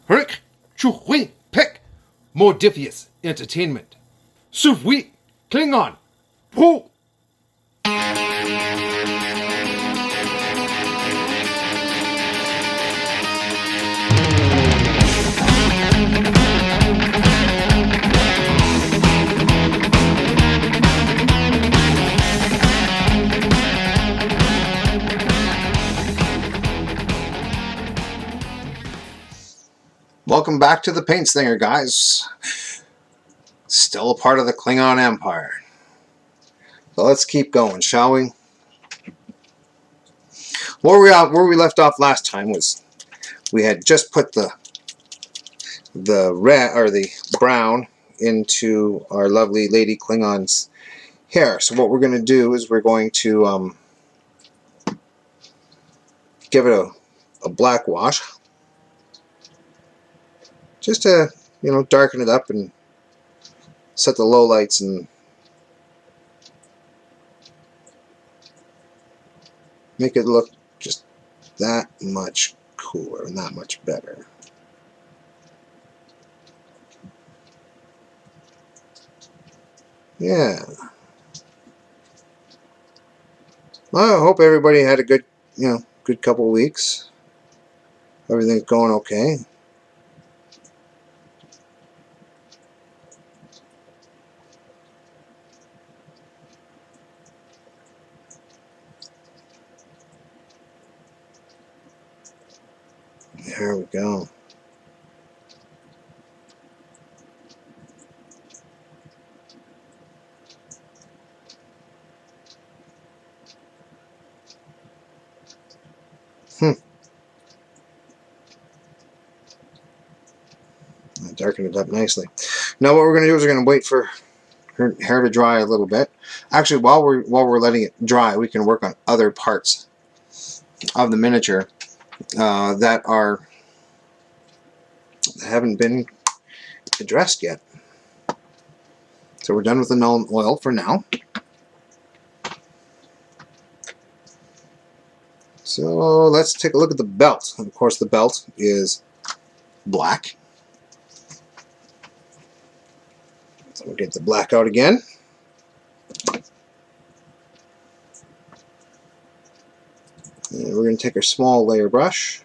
Rick, Chuhui, Peck, Modifius Entertainment. Sufwi, Klingon, Pooh. Welcome back to the Paint Slinger, guys. Still a part of the Klingon Empire. So let's keep going, shall we? Where we left off last time was we had just put the red or the brown into our lovely Lady Klingon's hair. So what we're going to do is we're going to give it a black wash, just to darken it up and set the low lights and make it look just that much cooler and that much better. Yeah. Well, I hope everybody had a good, good couple of weeks. Everything's going okay. There we go. I darkened it up nicely. Now what we're going to do is we're going to wait for her hair to dry a little bit. Actually, while we're letting it dry, we can work on other parts of the miniature that haven't been addressed yet. So we're done with the null oil for now. So let's take a look at the belt. Of course, the belt is black. So we'll get the black out again. And we're going to take our small layer brush,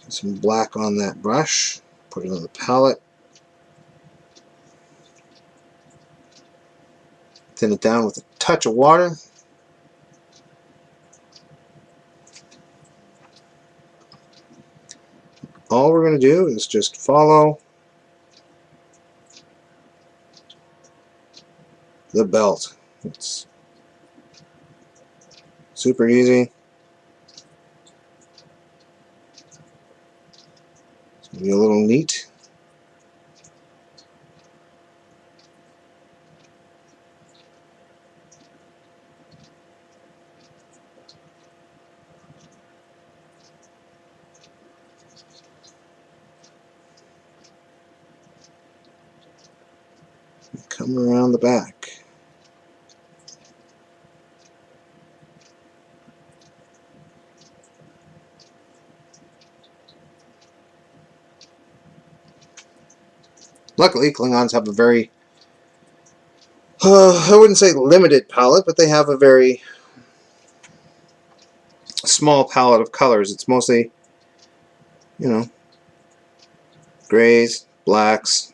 get some black on that brush, put it on the palette, thin it down with a touch of water. All we're going to do is just follow the belt. It's super easy. It's going to be a little neat. Come around the back. Luckily, Klingons have a very, I wouldn't say limited palette, but they have a very small palette of colors. It's mostly, grays, blacks,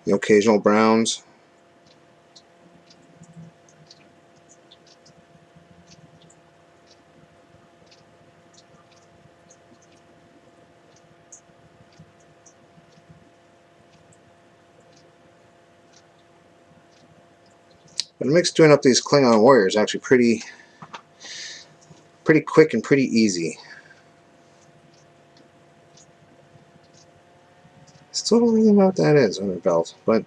the occasional browns. But it makes doing up these Klingon warriors actually pretty quick and pretty easy. Still don't really know what that is on her belt, but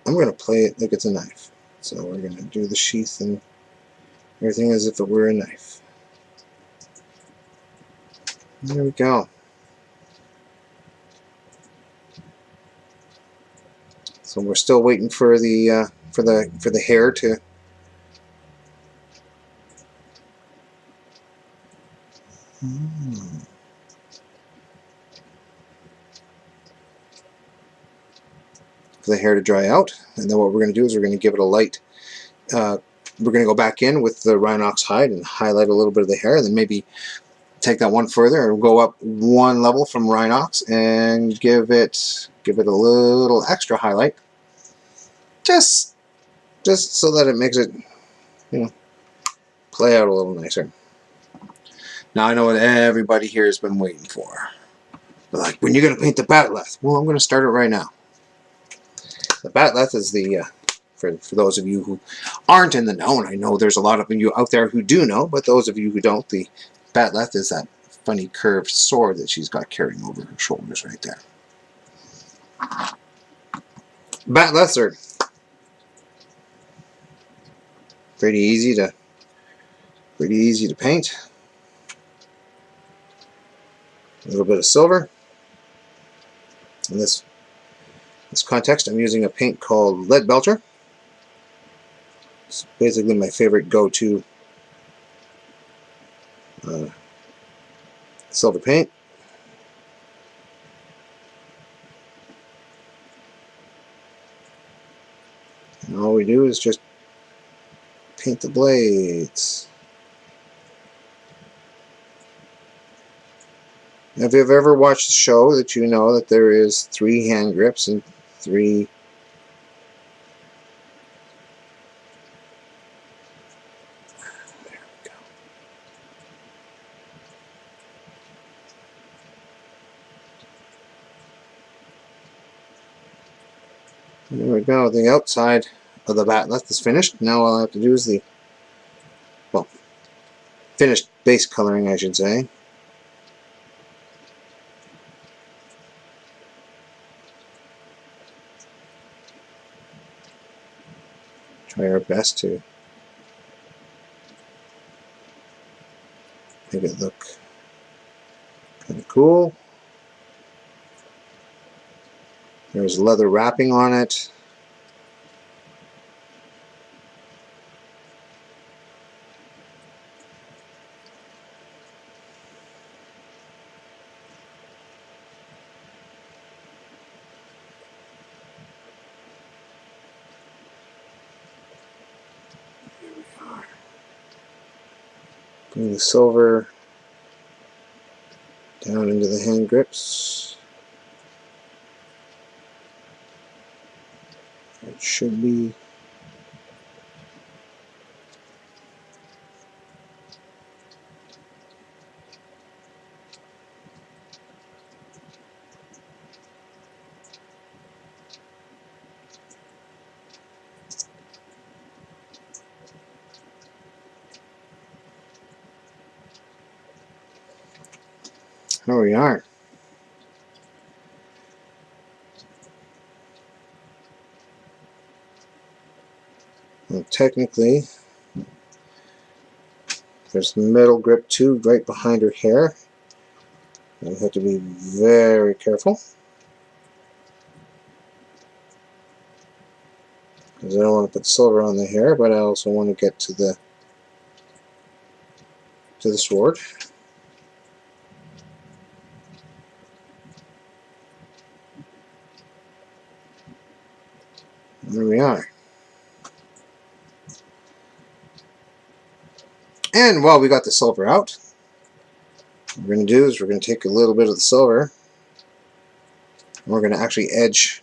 I'm going to play it like it's a knife. So we're going to do the sheath and everything as if it were a knife. There we go. So we're still waiting for the hair to For the hair to dry out, and then what we're going to do is we're going to give it a light. We're going to go back in with the Rhinox hide and highlight a little bit of the hair, and then maybe take that one further and go up one level from Rhinox and give it a little extra highlight, just so that it makes it, you know, play out a little nicer. Now I know what everybody here has been waiting for. They're like, when are you going to paint the Batleth? Well, I'm going to start it right now. The Batleth is the, for those of you who aren't in the know, and I know there's a lot of you out there who do know, but those of you who don't, the Batleth is that funny curved sword that she's got carrying over her shoulders right there. Batleths are pretty easy to paint. A little bit of silver. In this context, I'm using a paint called Lead Belcher. It's basically my favorite go-to silver paint. And all we do is just paint the blades. Now, if you've ever watched the show, that you know that there is 3 hand grips and 3 there we go. The outside of the Batleth is finished. Now all I have to do is the, well, finished base coloring, I should say. Try our best to make it look kind of cool. There's leather wrapping on it. Bring the silver down into the hand grips. It should be. There we are. Well, technically, there's the metal grip too right behind her hair. You have to be very careful, because I don't want to put silver on the hair, but I also want to get to the sword. There we are. And while we got the silver out, what we're going to do is we're going to take a little bit of the silver and we're going to actually edge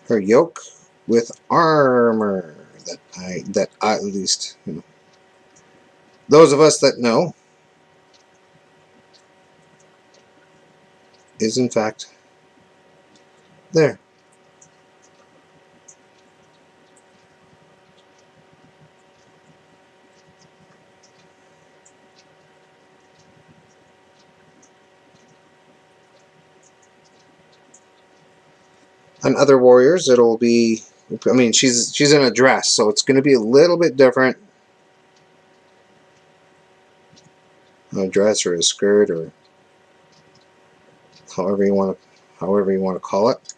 her yoke with armor that I at least, you know, those of us that know, is in fact there. On other warriors, it'll be, I mean, she's in a dress, so it's going to be a little bit different. A dress or a skirt, or however you want to call it.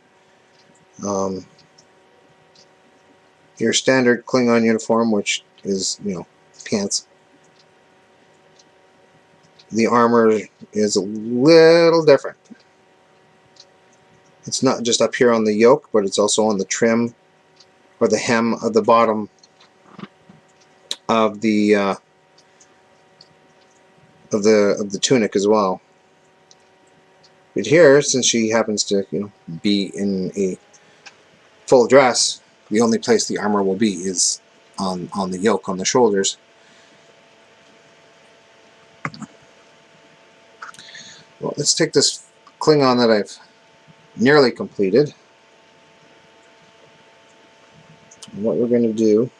Your standard Klingon uniform, which is, you know, pants, the armor is a little different. It's not just up here on the yoke, but it's also on the trim or the hem of the bottom of the tunic as well. But here, since she happens to, be in a full dress, the only place the armor will be is on the yoke, on the shoulders. Well, let's take this Klingon that I've nearly completed. And what we're going to do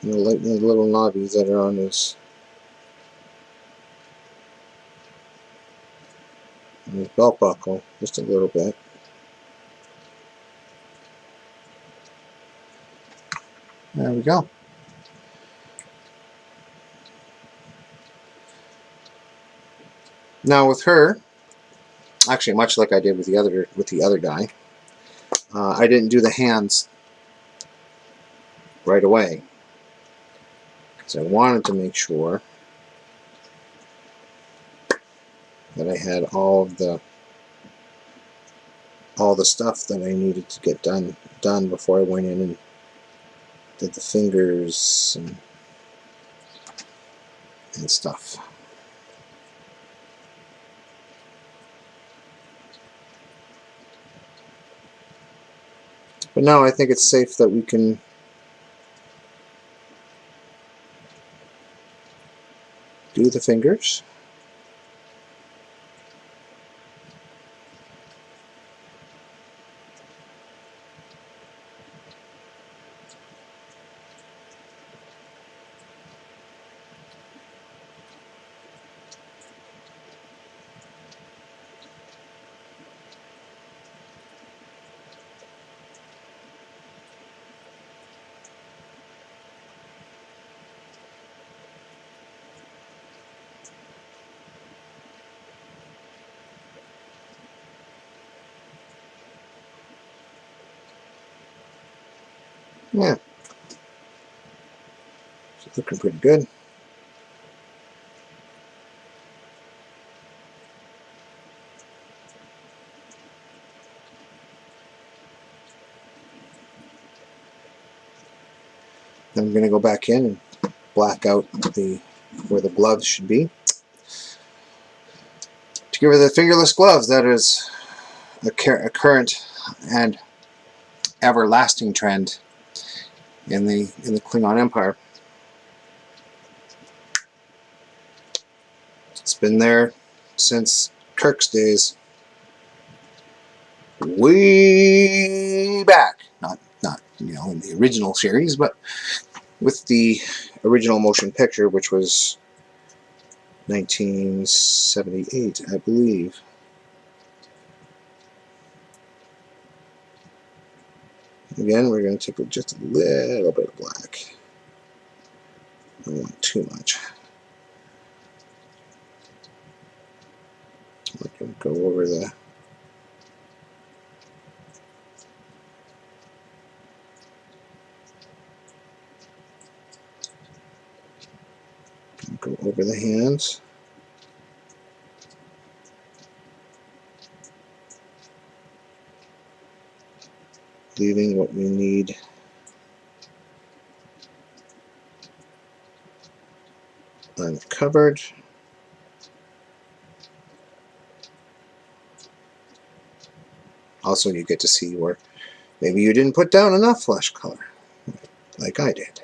lighten the little knobbies that are on his belt buckle just a little bit. There we go. Now with her, actually much like I did with the other guy, I didn't do the hands right away because I wanted to make sure that I had all the stuff that I needed to get done before I went in and did the fingers and stuff. But now I think it's safe that we can do the fingers. Yeah, it's looking pretty good. Then I'm going to go back in and black out where the gloves should be. To give her the fingerless gloves, that is a current and everlasting trend in the Klingon Empire. It's been there since Kirk's days, way back. Not in the original series, but with the original motion picture, which was 1978, I believe. Again, we're going to take just a little bit of black. I don't want too much. We're going to go over the hands. Leaving what we need uncovered. Also, you get to see where maybe you didn't put down enough flesh color, like I did.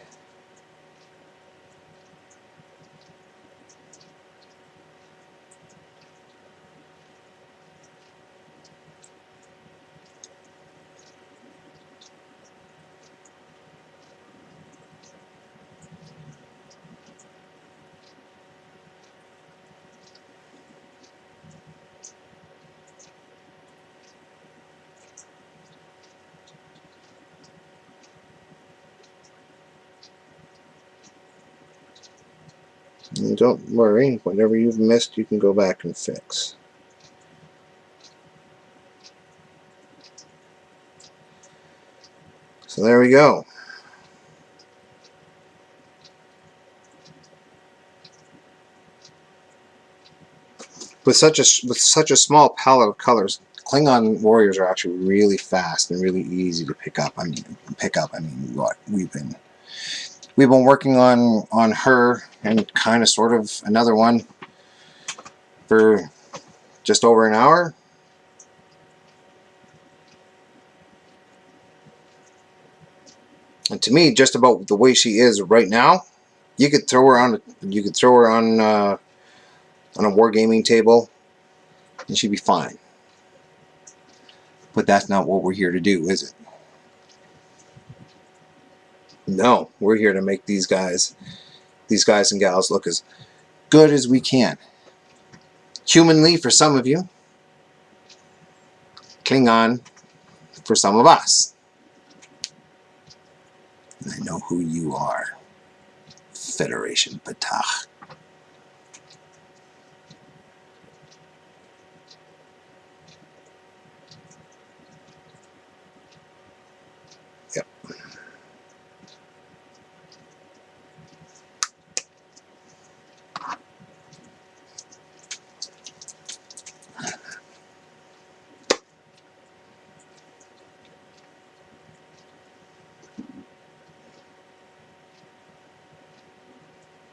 And don't worry, whatever you've missed, you can go back and fix. So there we go. with such a small palette of colors, Klingon warriors are actually really fast and really easy to pick up. I mean, what we've been working on her and kind of sort of another one for just over an hour. And to me, just about the way she is right now, you could throw her on a wargaming table and she'd be fine. But that's not what we're here to do, is it? No, we're here to make these guys and gals look as good as we can. Humanly for some of you, Klingon for some of us. And I know who you are. Federation Patach. Yep.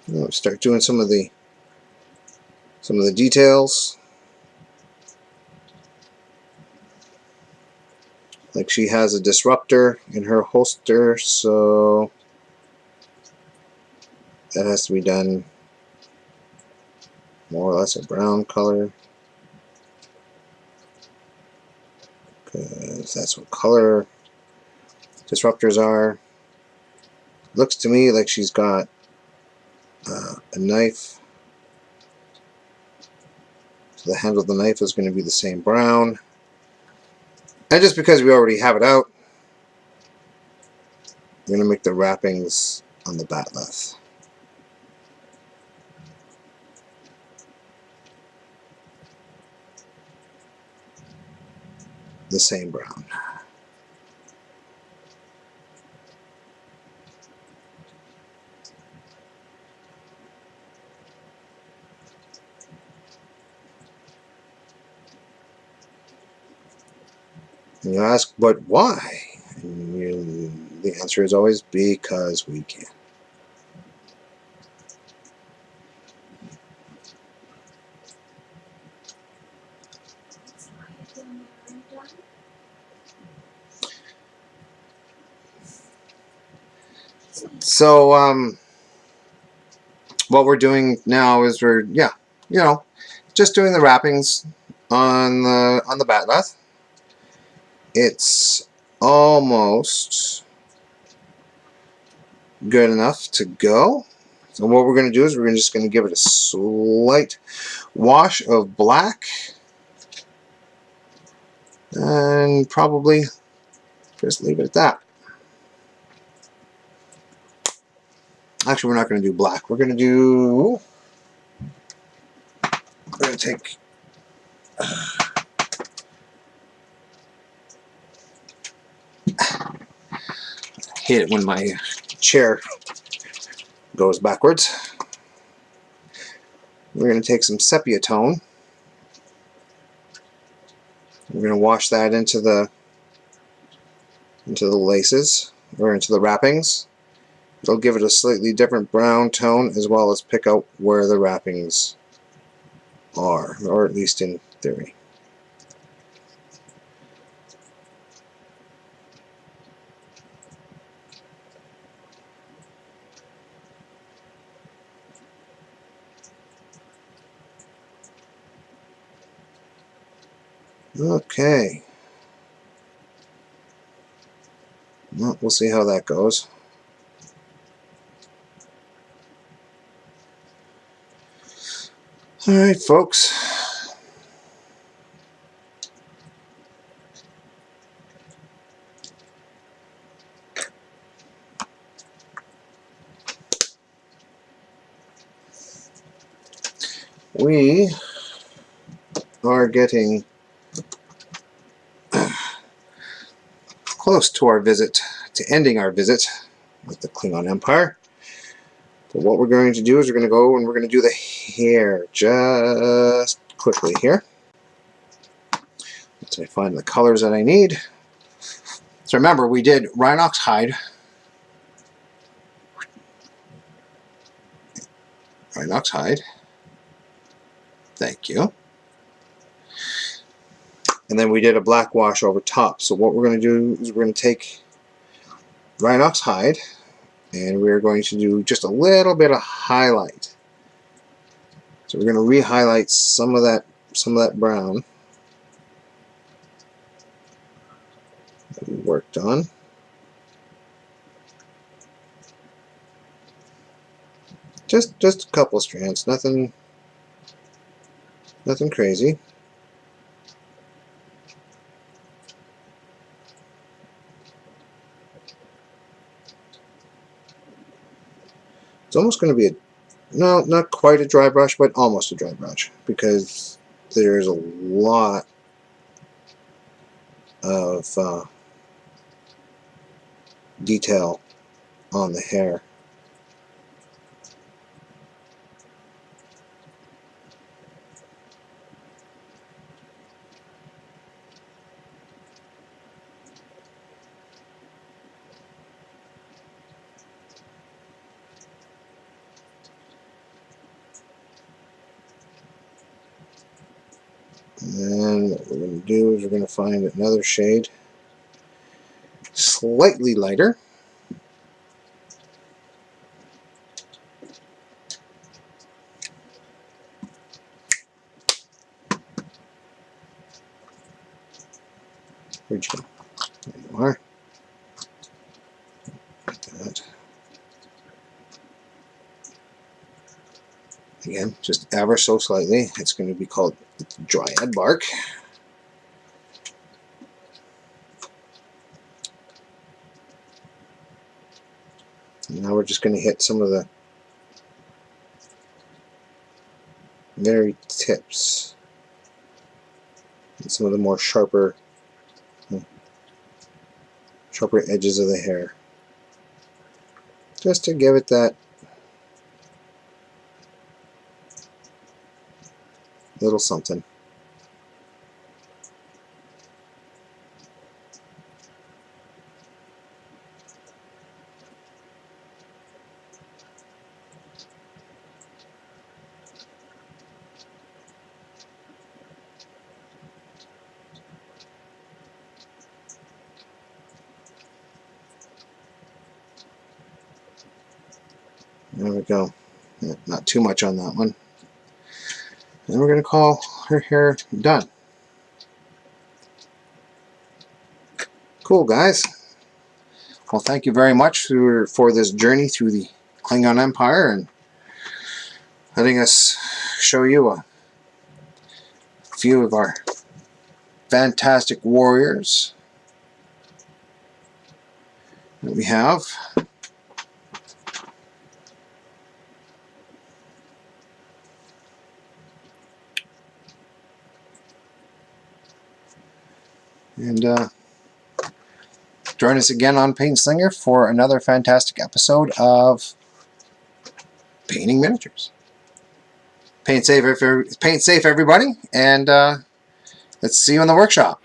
Let's start doing some of the details. Like she has a disruptor in her holster, so that has to be done more or less a brown color, because that's what color disruptors are. Looks to me like she's got a knife. So the handle of the knife is going to be the same brown. And just because we already have it out, we're going to make the wrappings on the batleth the same brown. And you ask, but why? And the answer is always because we can. So, what we're doing now is we're, just doing the wrappings on the batleth. It's almost good enough to go. So what we're going to do is we're just going to give it a slight wash of black and probably just leave it at that. Actually, we're not going to do black. We're going to take hit it when my chair goes backwards. We're going to take some sepia tone. We're going to wash that into the laces or into the wrappings. It'll give it a slightly different brown tone, as well as pick out where the wrappings are, or at least in theory. Okay. Well, we'll see how that goes. All right, folks. We are getting close to our visit, to ending our visit with the Klingon Empire. But what we're going to do is we're going to go and we're going to do the hair just quickly here. Once I find the colors that I need. So remember, we did Rhinox hide. Rhinox hide. Thank you. And then we did a black wash over top. So what we're going to do is we're going to take Rhinox hide and we're going to do just a little bit of highlight. So we're going to re-highlight some of that brown that we worked on. Just a couple strands, nothing crazy. It's almost going to be no, not quite a dry brush, but almost a dry brush, because there's a lot of detail on the hair. And then what we're going to do is we're going to find another shade, slightly lighter. Where'd you go? There you are. Like that. Again, just ever so slightly. It's going to be called dryad bark. And now we're just going to hit some of the very tips and some of the more sharper edges of the hair, just to give it that little something. There we go. Not too much on that one. And we're going to call her hair done. Cool, guys. Well, thank you very much for this journey through the Klingon Empire and letting us show you a few of our fantastic warriors that we have. And join us again on Paint Slinger for another fantastic episode of painting miniatures. Paint safe, everybody, and let's see you in the workshop.